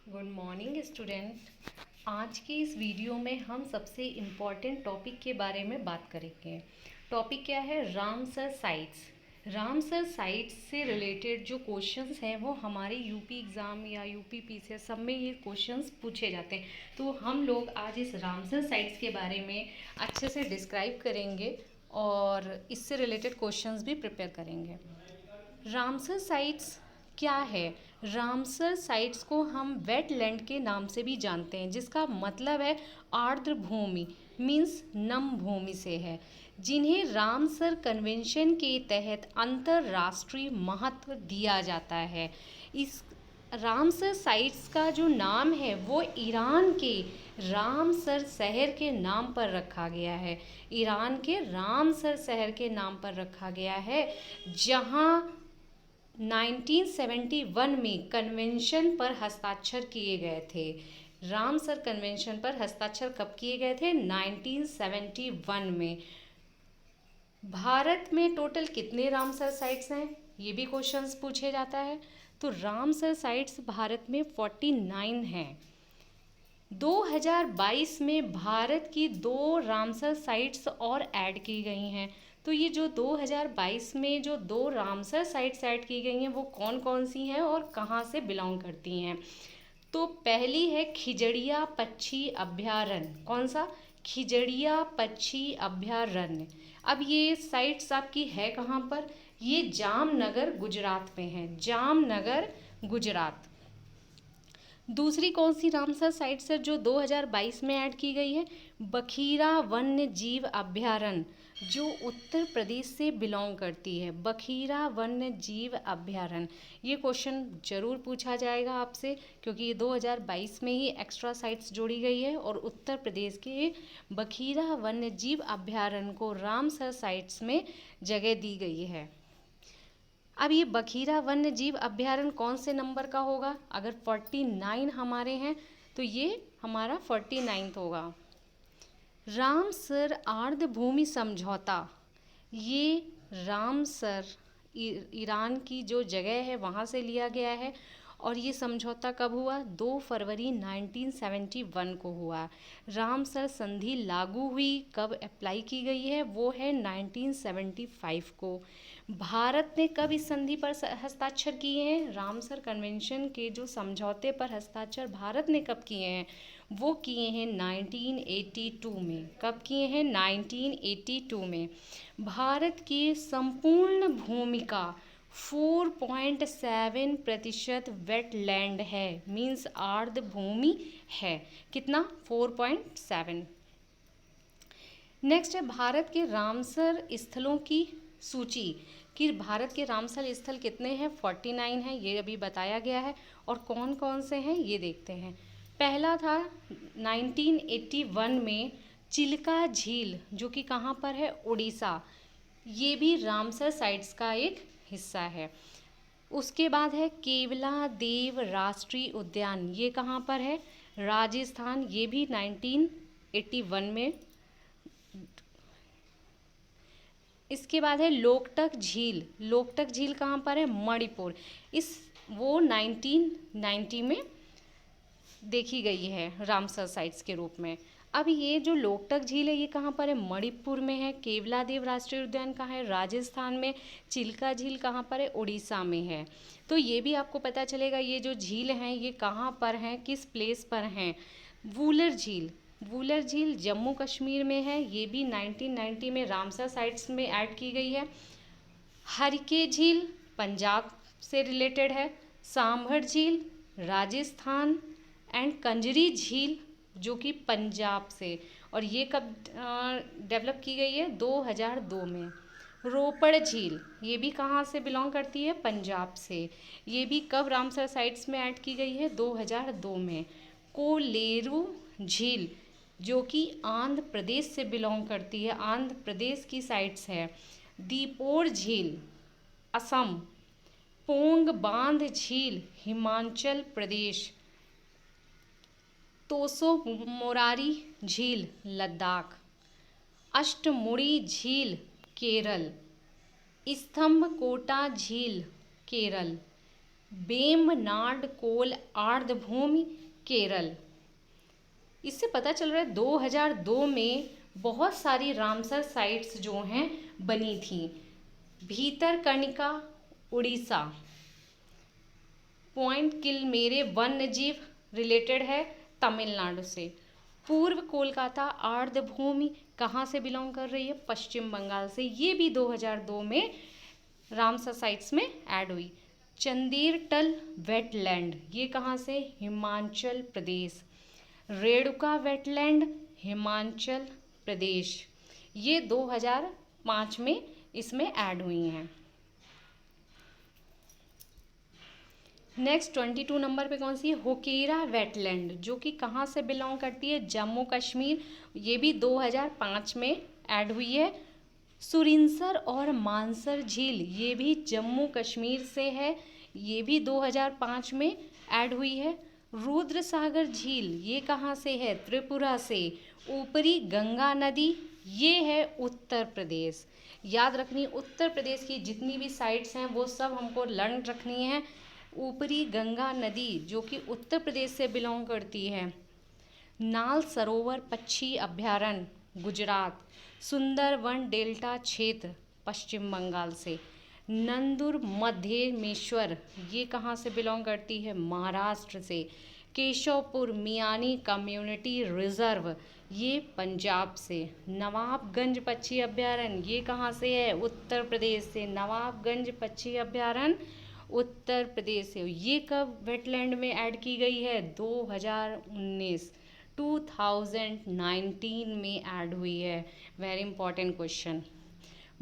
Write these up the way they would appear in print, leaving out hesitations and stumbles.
Good morning student. आज की इस वीडियो में हम सबसे इम्पॉर्टेंट टॉपिक के बारे में बात करेंगे। टॉपिक क्या है? Ramsar sites. रामसर साइट्स से रिलेटेड जो क्वेश्चंस हैं वो हमारे यूपी एग्ज़ाम या यूपी पीसीएस सब में ये क्वेश्चंस पूछे जाते हैं। तो हम लोग आज इस रामसर साइट्स के बारे में अच्छे से डिस्क्राइब करेंगे और इससे रिलेटेड क्वेश्चंस भी प्रिपेयर करेंगे। रामसर साइट्स क्या है? रामसर साइट्स को हम वेटलैंड के नाम से भी जानते हैं, जिसका मतलब है आर्द्र भूमि, मीन्स नम भूमि से है, जिन्हें रामसर कन्वेंशन के तहत अंतर्राष्ट्रीय महत्व दिया जाता है। इस रामसर साइट्स का जो नाम है वो ईरान के रामसर शहर के नाम पर रखा गया है। ईरान के रामसर शहर के नाम पर रखा गया है, जहाँ 1971 में कन्वेंशन पर हस्ताक्षर किए गए थे। रामसर कन्वेंशन पर हस्ताक्षर कब किए गए थे? 1971 में। भारत में टोटल कितने रामसर साइट्स हैं, ये भी क्वेश्चंस पूछे जाता है। तो रामसर साइट्स भारत में 49 हैं। 2022 में भारत की 2 रामसर साइट्स और ऐड की गई हैं। तो ये जो 2022 में जो 2 रामसर साइट्स ऐड की गई हैं वो कौन कौन सी हैं और कहाँ से बिलोंग करती हैं? तो पहली है खिजड़िया पक्षी अभयारण्य। कौन सा? खिजड़िया पक्षी अभयारण्य। अब ये साइट्स आपकी है कहाँ पर? ये जामनगर गुजरात में है। जामनगर गुजरात। दूसरी कौन सी रामसर साइट्स है जो 2022 में ऐड की गई है? बखीरा वन्य जीव अभयारण्य, जो उत्तर प्रदेश से बिलोंग करती है। बखीरा वन्य जीव अभयारण्य, ये क्वेश्चन जरूर पूछा जाएगा आपसे, क्योंकि ये 2022 में ही एक्स्ट्रा साइट्स जोड़ी गई है और उत्तर प्रदेश के बखीरा वन्य जीव अभयारण्य को रामसर साइट्स में जगह दी गई है। अब ये बखीरा वन्य जीव अभयारण्य कौन से नंबर का होगा? अगर 49 हमारे हैं तो ये हमारा 49th होगा। रामसर आर्द्र भूमि समझौता, ये रामसर ईरान की जो जगह है वहाँ से लिया गया है। और ये समझौता कब हुआ? 2 फरवरी 1971 को हुआ। रामसर संधि लागू हुई कब अप्लाई की गई है? वो है 1975 को। भारत ने कब इस संधि पर हस्ताक्षर किए हैं? रामसर कन्वेंशन के जो समझौते पर हस्ताक्षर भारत ने कब किए हैं? वो किए हैं 1982 में। कब किए हैं? 1982 में। भारत की संपूर्ण भूमिका 4.7% वेटलैंड है, मीन्स आर्द्र भूमि है। कितना? 4.7। नेक्स्ट है भारत के रामसर स्थलों की सूची, कि भारत के रामसर स्थल कितने हैं? 49 हैं, ये अभी बताया गया है। और कौन कौन से हैं ये देखते हैं। पहला था 1981 में चिल्का झील, जो कि कहाँ पर है? उड़ीसा। ये भी रामसर साइट्स का एक हिस्सा है। उसके बाद है केवला देव राष्ट्रीय उद्यान, ये कहाँ पर है? राजस्थान। ये भी 1981 में। इसके बाद है लोकटक झील। लोकटक झील कहाँ पर है? मणिपुर। वो 1990 में देखी गई है रामसर साइट्स के रूप में। अब ये जो लोकटक झील है ये कहाँ पर है? मणिपुर में है। केवला देव राष्ट्रीय उद्यान कहाँ है? राजस्थान में। चिल्का झील कहाँ पर है? उड़ीसा में है। तो ये भी आपको पता चलेगा ये जो झील हैं ये कहाँ पर हैं, किस प्लेस पर हैं। वूलर झील, वूलर झील जम्मू कश्मीर में है। ये भी 1990 में रामसर साइट्स में ऐड की गई है। हरिके झील पंजाब से रिलेटेड है। सांभर झील राजस्थान। एंड कंजरी झील जो कि पंजाब से। और ये कब डेवलप की गई है? 2002 में। रोपड़ झील, ये भी कहाँ से बिलोंग करती है? पंजाब से। ये भी कब रामसर साइट्स में ऐड की गई है? 2002 में। कोलेरू झील जो कि आंध्र प्रदेश से बिलोंग करती है, आंध्र प्रदेश की साइट्स है। दीपोर झील असम। पोंग बांध झील हिमाचल प्रदेश। तोसो मोरारी झील लद्दाख। अष्टमुड़ी झील केरल। स्तंभकोटा झील केरल। वेम्बनाड कोल आर्द्रभूमि केरल। इससे पता चल रहा है 2002 में बहुत सारी रामसर साइट्स जो हैं बनी थी। भीतरकनिका उड़ीसा। पॉइंट किलमेरे वन्य जीव रिलेटेड है तमिलनाडु से। पूर्व कोलकाता आर्द्रभूमि कहाँ से बिलोंग कर रही है? पश्चिम बंगाल से। ये भी 2002 में रामसर साइट्स में ऐड हुई। चंदेरटल वेटलैंड, ये कहाँ से? हिमाचल प्रदेश। रेणुका वेटलैंड, हिमाचल प्रदेश। ये 2005 में इसमें ऐड हुई हैं। नेक्स्ट 22 नंबर पे कौन सी है? होकेरा वेटलैंड, जो कि कहाँ से बिलोंग करती है? जम्मू कश्मीर। ये भी 2005 में ऐड हुई है। सुरिनसर और मानसर झील, ये भी जम्मू कश्मीर से है। ये भी 2005 में ऐड हुई है। रुद्र सागर झील, ये कहाँ से है? त्रिपुरा से। ऊपरी गंगा नदी, ये है उत्तर प्रदेश। याद रखनी, उत्तर प्रदेश की जितनी भी साइट्स हैं वो सब हमको लर्न रखनी है। ऊपरी गंगा नदी जो कि उत्तर प्रदेश से बिलोंग करती है। नाल सरोवर पक्षी अभयारण्य गुजरात। सुंदरवन डेल्टा क्षेत्र पश्चिम बंगाल से। नंदुर मध्यमेश्वर, ये कहाँ से बिलोंग करती है? महाराष्ट्र से। केशवपुर मियानी कम्युनिटी रिजर्व, ये पंजाब से। नवाबगंज पक्षी अभयारण्य, ये कहाँ से है? उत्तर प्रदेश से। नवाबगंज पक्षी अभयारण्य उत्तर प्रदेश से। ये कब वेटलैंड में ऐड की गई है? 2019 में ऐड हुई है। Very important question.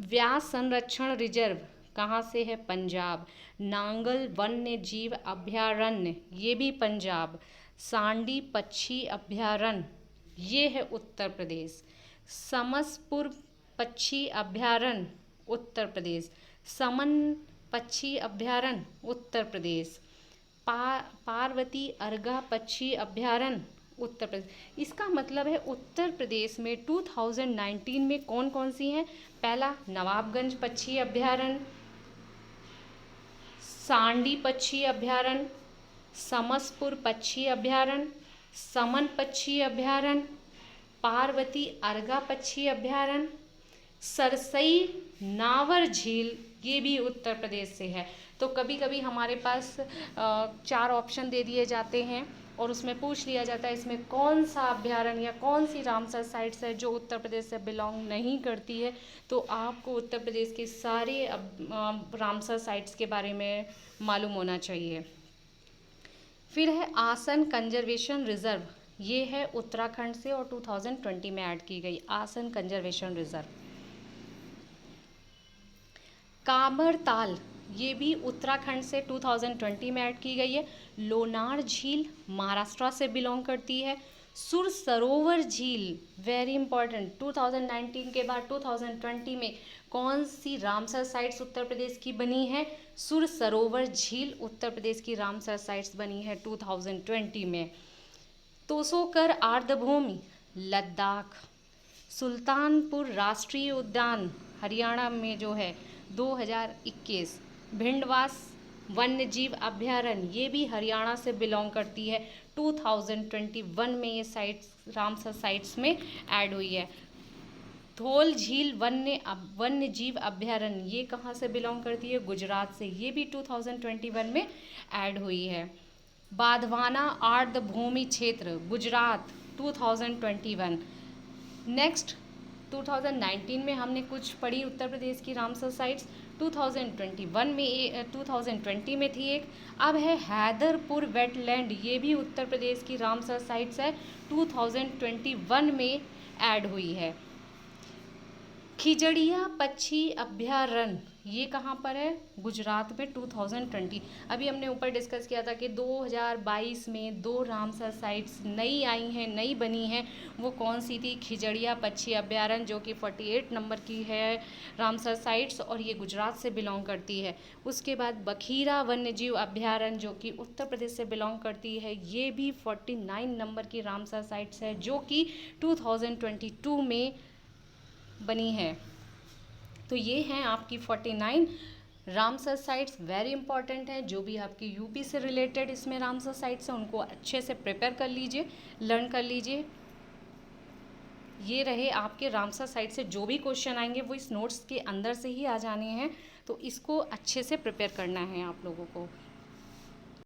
व्यास संरक्षण रिजर्व कहाँ से है? पंजाब। नांगल वन्य जीव अभयारण्य, ये भी पंजाब। सांडी पक्षी अभयारण्य, ये है उत्तर प्रदेश। समसपुर पक्षी अभयारण्य उत्तर प्रदेश। समन पक्षी अभयारण्य उत्तर प्रदेश। पार्वती अर्गा पक्षी अभयारण्य उत्तर प्रदेश। इसका मतलब है उत्तर प्रदेश में 2019 में कौन कौन सी हैं? पहला नवाबगंज पक्षी अभयारण्य, सांडी पक्षी अभयारण्य, समसपुर पक्षी अभयारण्य, समन पक्षी अभयारण्य, पार्वती अर्गा पक्षी अभयारण्य, सरसई नावर झील, ये भी उत्तर प्रदेश से है। तो कभी कभी हमारे पास 4 ऑप्शन दे दिए जाते हैं और उसमें पूछ लिया जाता है इसमें कौन सा अभयारण्य या कौन सी रामसर साइट्स है जो उत्तर प्रदेश से बिलोंग नहीं करती है। तो आपको उत्तर प्रदेश के सारे रामसर साइट्स के बारे में मालूम होना चाहिए। फिर है आसन कंजर्वेशन रिजर्व, ये है उत्तराखंड से और 2020 में ऐड की गई आसन कंजर्वेशन रिजर्व। काबरताल, ये भी उत्तराखंड से 2020 में ऐड की गई है। लोनार झील महाराष्ट्र से बिलोंग करती है। सुर सरोवर झील, वेरी इंपॉर्टेंट, 2019 के बाद 2020 में कौन सी रामसर साइट्स उत्तर प्रदेश की बनी है? सुर सरोवर झील उत्तर प्रदेश की रामसर साइट्स बनी है 2020 में। तोसोकर आर्द्रभूमि लद्दाख। सुल्तानपुर राष्ट्रीय उद्यान हरियाणा में जो है 2021। भिंडवास वन्य जीव अभयारण्य, ये भी हरियाणा से बिलोंग करती है। 2021 में ये साइट्स रामसर साइट्स में ऐड हुई है। धौल झील वन्य जीव अभयारण्य, ये कहाँ से बिलोंग करती है? गुजरात से। ये भी 2021 में ऐड हुई है। बाधवाना आर्द्रभूमि क्षेत्र गुजरात 2021। नेक्स्ट 2019 में हमने कुछ पढ़ी उत्तर प्रदेश की रामसर साइट्स, 2020 में थी एक। अब है हैदरपुर वेटलैंड, ये भी उत्तर प्रदेश की रामसर साइट्स है, 2021 में ऐड हुई है। खिजड़िया पक्षी अभयारण्य, ये कहाँ पर है? गुजरात में 2020। अभी हमने ऊपर डिस्कस किया था कि 2022 में 2 रामसर साइट्स नई आई हैं, नई बनी हैं। वो कौन सी थी? खिजड़िया पक्षी अभयारण्य जो कि 48 नंबर की है रामसर साइट्स और ये गुजरात से बिलोंग करती है। उसके बाद बखीरा वन्यजीव अभयारण्य जो कि उत्तर प्रदेश से बिलोंग करती है, ये भी 49 नंबर की रामसर साइट्स है जो कि 2022 में बनी है। तो ये हैं आपकी 49 रामसर साइट्स वेरी इंपॉर्टेंट है, जो भी आपकी यूपी से रिलेटेड इसमें रामसर साइट्स हैं उनको अच्छे से प्रिपेयर कर लीजिए, लर्न कर लीजिए। ये रहे आपके रामसर साइट से जो भी क्वेश्चन आएंगे वो इस नोट्स के अंदर से ही आ जाने हैं, तो इसको अच्छे से प्रिपेयर करना है आप लोगों को।